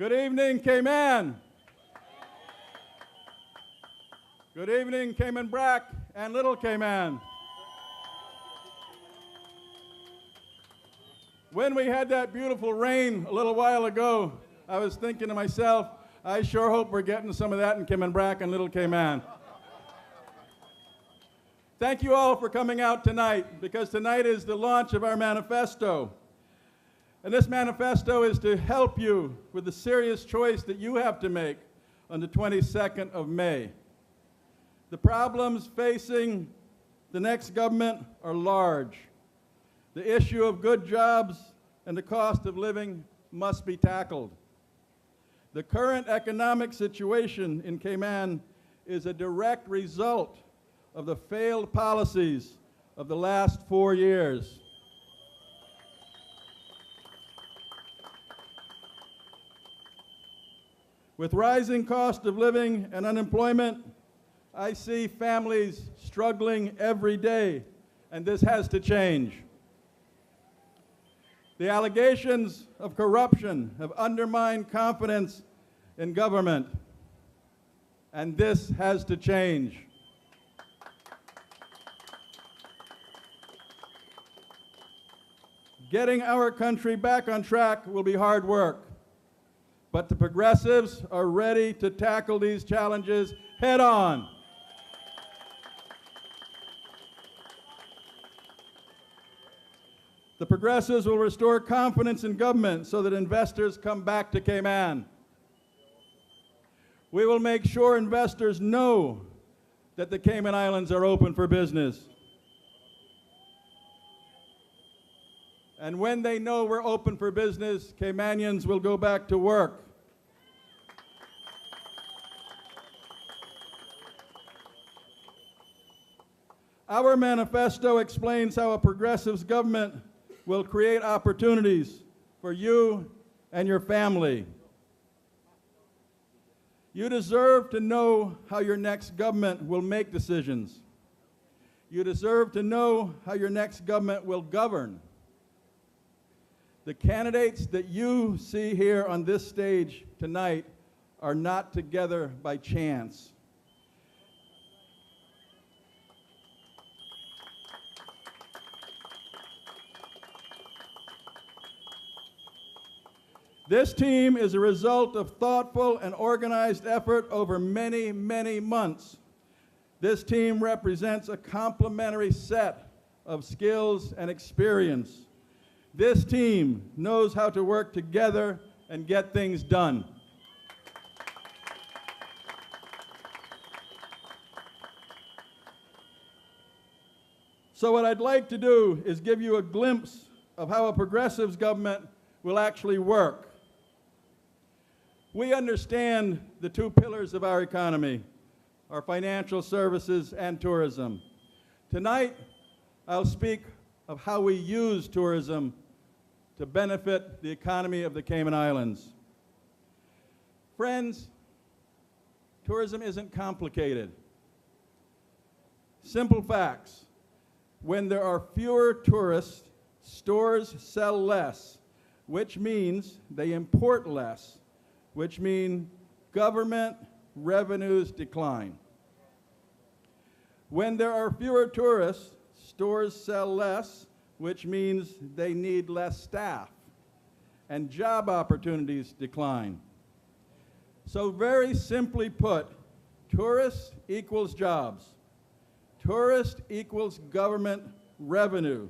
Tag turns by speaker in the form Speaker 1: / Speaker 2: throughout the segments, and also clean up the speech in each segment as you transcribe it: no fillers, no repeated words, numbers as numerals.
Speaker 1: Good evening, Cayman. Good evening, Cayman Brac and Little Cayman. When we had that beautiful rain a little while ago, I was thinking to myself, I sure hope we're getting some of that in Cayman Brac and Little Cayman. Thank you all for coming out tonight, because tonight is the launch of our manifesto. And this manifesto is to help you with the serious choice that you have to make on the 22nd of May. The problems facing the next government are large. The issue of good jobs and the cost of living must be tackled. The current economic situation in Cayman is a direct result of the failed policies of the last 4 years. With rising cost of living and unemployment, I see families struggling every day, and this has to change. The allegations of corruption have undermined confidence in government, and this has to change. Getting our country back on track will be hard work, but the progressives are ready to tackle these challenges head on. The progressives will restore confidence in government so that investors come back to Cayman. We will make sure investors know that the Cayman Islands are open for business. And when they know we're open for business, Caymanians will go back to work. Our manifesto explains how a progressive government will create opportunities for you and your family. You deserve to know how your next government will make decisions. You deserve to know how your next government will govern. The candidates that you see here on this stage tonight are not together by chance. This team is a result of thoughtful and organized effort over many, many months. This team represents a complementary set of skills and experience. This team knows how to work together and get things done. So what I'd like to do is give you a glimpse of how a progressive government will actually work. We understand the two pillars of our economy, our financial services and tourism. Tonight, I'll speak of how we use tourism to benefit the economy of the Cayman Islands. Friends, tourism isn't complicated. Simple facts. When there are fewer tourists, stores sell less, which means they import less, which means government revenues decline. When there are fewer tourists, stores sell less, which means they need less staff, and job opportunities decline. So very simply put, tourists equals jobs. Tourist equals government revenue.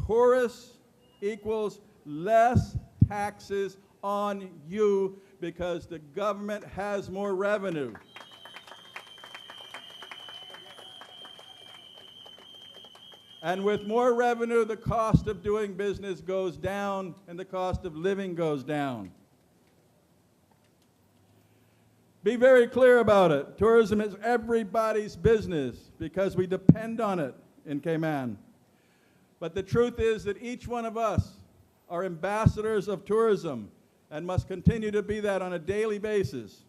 Speaker 1: Tourists equals less taxes on you because the government has more revenue. And with more revenue, the cost of doing business goes down and the cost of living goes down. Be very clear about it. Tourism is everybody's business because we depend on it in Cayman. But the truth is that each one of us are ambassadors of tourism and must continue to be that on a daily basis.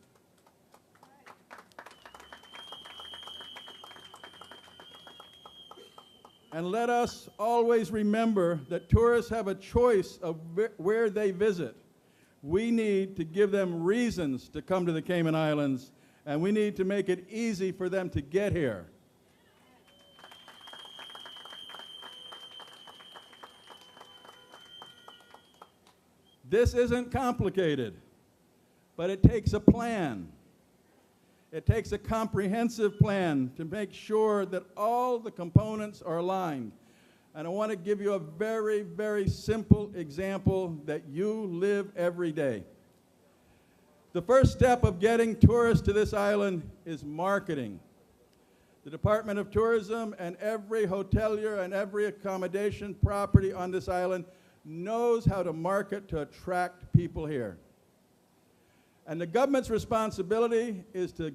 Speaker 1: And let us always remember that tourists have a choice of where they visit. We need to give them reasons to come to the Cayman Islands, and we need to make it easy for them to get here. This isn't complicated, but it takes a plan. It takes a comprehensive plan to make sure that all the components are aligned. And I want to give you a very, very simple example that you live every day. The first step of getting tourists to this island is marketing. The Department of Tourism and every hotelier and every accommodation property on this island knows how to market to attract people here. And the government's responsibility is to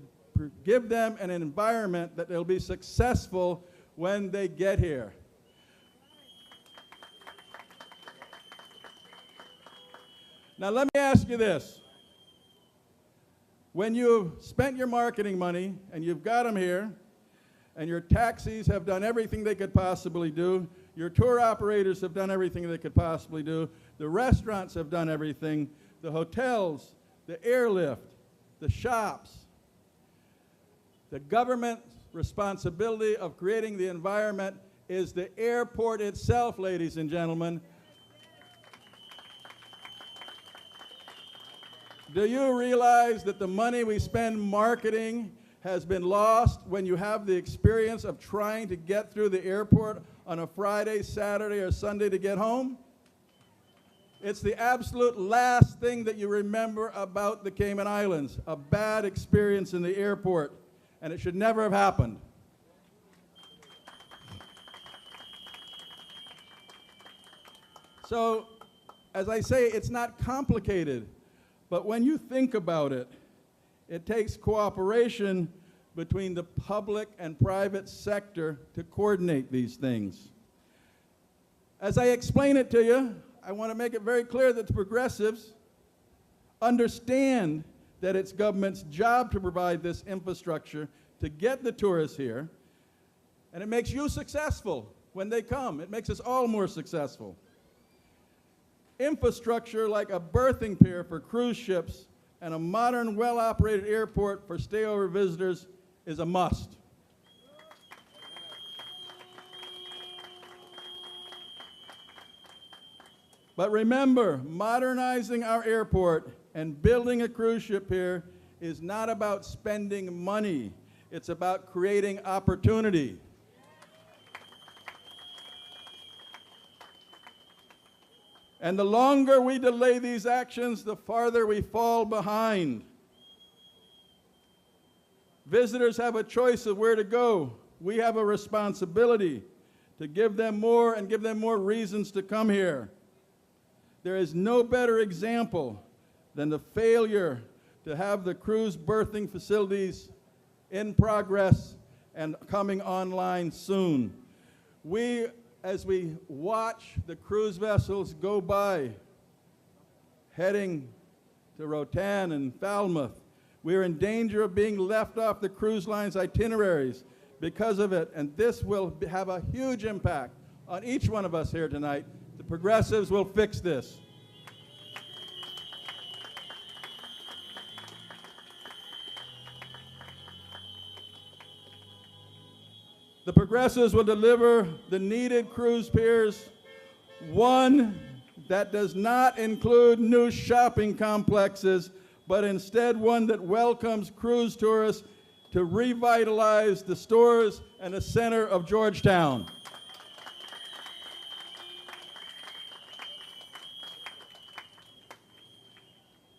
Speaker 1: give them an environment that they'll be successful when they get here. Now let me ask you this. When you've spent your marketing money and you've got them here, and your taxis have done everything they could possibly do, your tour operators have done everything they could possibly do, the restaurants have done everything, the hotels, the airlift, the shops. The government's responsibility of creating the environment is the airport itself, ladies and gentlemen. Do you realize that the money we spend marketing has been lost when you have the experience of trying to get through the airport on a Friday, Saturday, or Sunday to get home? It's the absolute last thing that you remember about the Cayman Islands, a bad experience in the airport, and it should never have happened. So, as I say, it's not complicated, but when you think about it, it takes cooperation between the public and private sector to coordinate these things. As I explain it to you, I want to make it very clear that the progressives understand that it's government's job to provide this infrastructure to get the tourists here, and it makes you successful when they come. It makes us all more successful. Infrastructure like a berthing pier for cruise ships and a modern, well-operated airport for stayover visitors is a must. But remember, modernizing our airport and building a cruise ship here is not about spending money. It's about creating opportunity. And the longer we delay these actions, the farther we fall behind. Visitors have a choice of where to go. We have a responsibility to give them more and give them more reasons to come here. There is no better example than the failure to have the cruise berthing facilities in progress and coming online soon. As we watch the cruise vessels go by, heading to Roatan and Falmouth, we are in danger of being left off the cruise line's itineraries because of it, and this will have a huge impact on each one of us here tonight. The progressives will fix this. The progressives will deliver the needed cruise piers, one that does not include new shopping complexes, but instead one that welcomes cruise tourists to revitalize the stores and the center of Georgetown.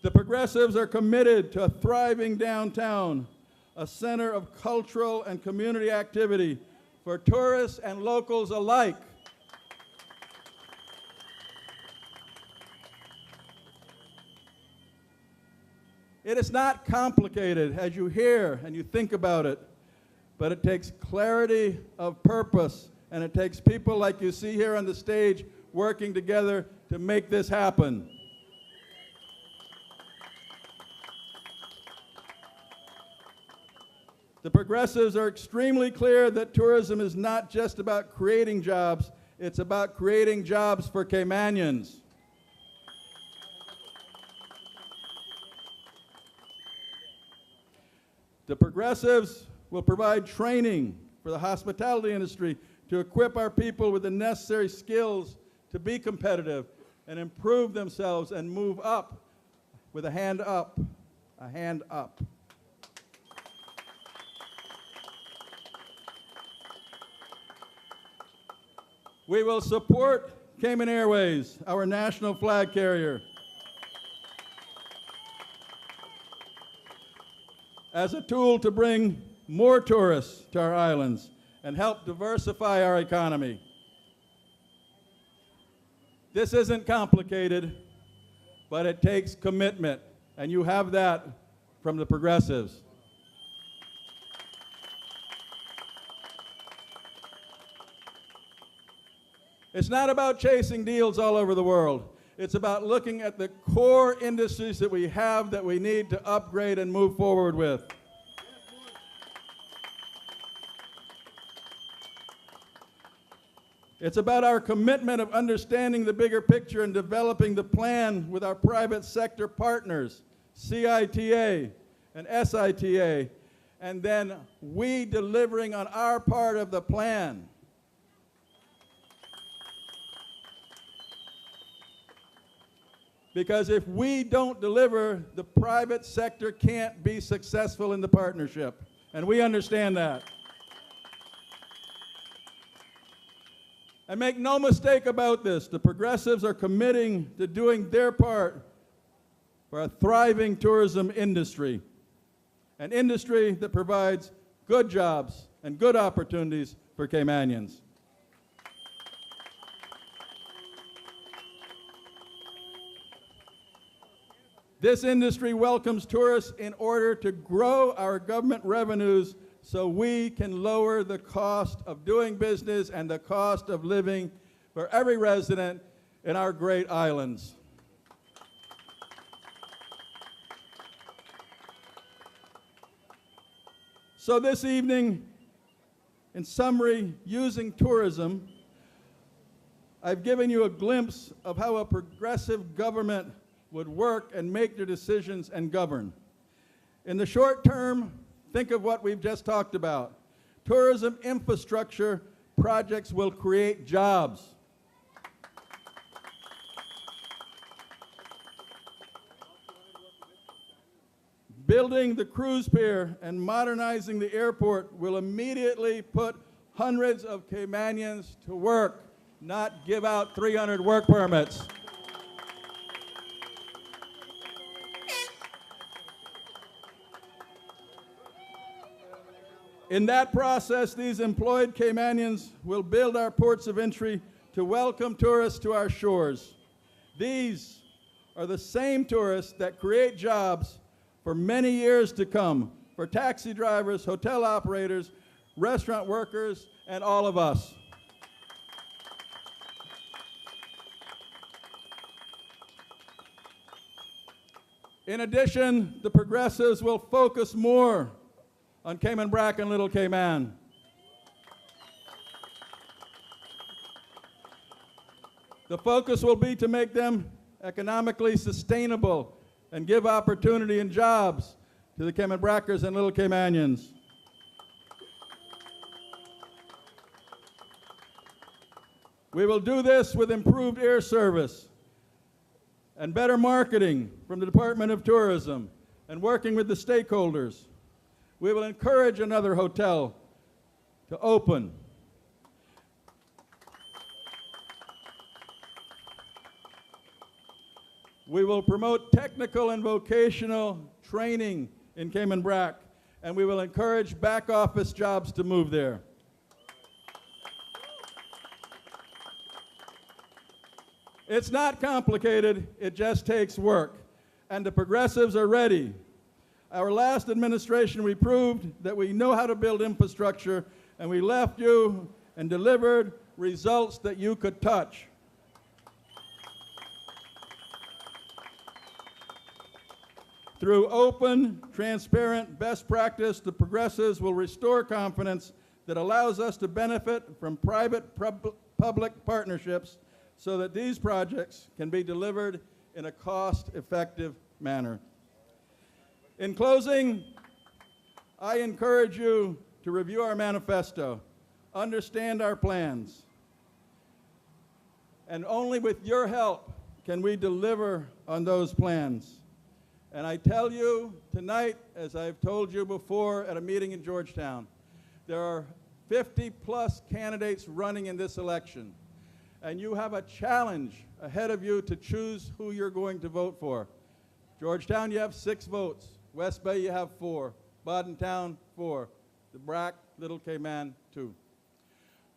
Speaker 1: The progressives are committed to a thriving downtown, a center of cultural and community activity for tourists and locals alike. It is not complicated as you hear and you think about it, but it takes clarity of purpose, and it takes people like you see here on the stage working together to make this happen. The progressives are extremely clear that tourism is not just about creating jobs, it's about creating jobs for Caymanians. The Progressives will provide training for the hospitality industry to equip our people with the necessary skills to be competitive and improve themselves and move up with a hand up, a hand up. We will support Cayman Airways, our national flag carrier, as a tool to bring more tourists to our islands and help diversify our economy. This isn't complicated, but it takes commitment, and you have that from the Progressives. It's not about chasing deals all over the world. It's about looking at the core industries that we have that we need to upgrade and move forward with. It's about our commitment of understanding the bigger picture and developing the plan with our private sector partners, CITA and SITA, and then we delivering on our part of the plan. Because if we don't deliver, the private sector can't be successful in the partnership. And we understand that. And make no mistake about this, the Progressives are committing to doing their part for a thriving tourism industry, an industry that provides good jobs and good opportunities for Caymanians. This industry welcomes tourists in order to grow our government revenues so we can lower the cost of doing business and the cost of living for every resident in our great islands. So this evening, in summary, using tourism, I've given you a glimpse of how a progressive government would work and make their decisions and govern. In the short term, think of what we've just talked about. Tourism infrastructure projects will create jobs. Building the cruise pier and modernizing the airport will immediately put hundreds of Caymanians to work, not give out 300 work permits. In that process, these employed Caymanians will build our ports of entry to welcome tourists to our shores. These are the same tourists that create jobs for many years to come for taxi drivers, hotel operators, restaurant workers, and all of us. In addition, the Progressives will focus more on Cayman Brac and Little Cayman. The focus will be to make them economically sustainable and give opportunity and jobs to the Cayman Brackers and Little Caymanians. We will do this with improved air service and better marketing from the Department of Tourism and working with the stakeholders. We will encourage another hotel to open. We will promote technical and vocational training in Cayman Brac, and we will encourage back office jobs to move there. It's not complicated, it just takes work, and the Progressives are ready. Our last administration, we proved that we know how to build infrastructure, and we left you and delivered results that you could touch. Through open, transparent, best practice, the Progressives will restore confidence that allows us to benefit from private-public partnerships so that these projects can be delivered in a cost-effective manner. In closing, I encourage you to review our manifesto, understand our plans, and only with your help can we deliver on those plans. And I tell you tonight, as I've told you before at a meeting in Georgetown, there are 50+ candidates running in this election, and you have a challenge ahead of you to choose who you're going to vote for. Georgetown, you have 6 votes. West Bay, you have 4. Badentown, 4. The Brack, Little Cayman, 2.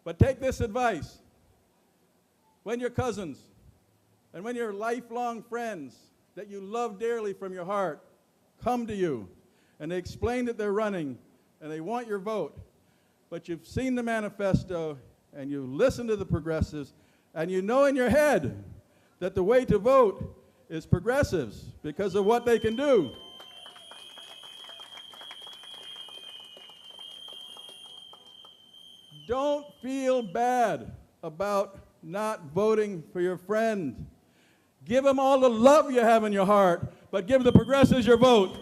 Speaker 1: But take this advice. When your cousins and when your lifelong friends that you love dearly from your heart come to you and they explain that they're running and they want your vote, but you've seen the manifesto and you listen to the progressives and you know in your head that the way to vote is progressives because of what they can do. Don't feel bad about not voting for your friend. Give them all the love you have in your heart, but give the progressives your vote.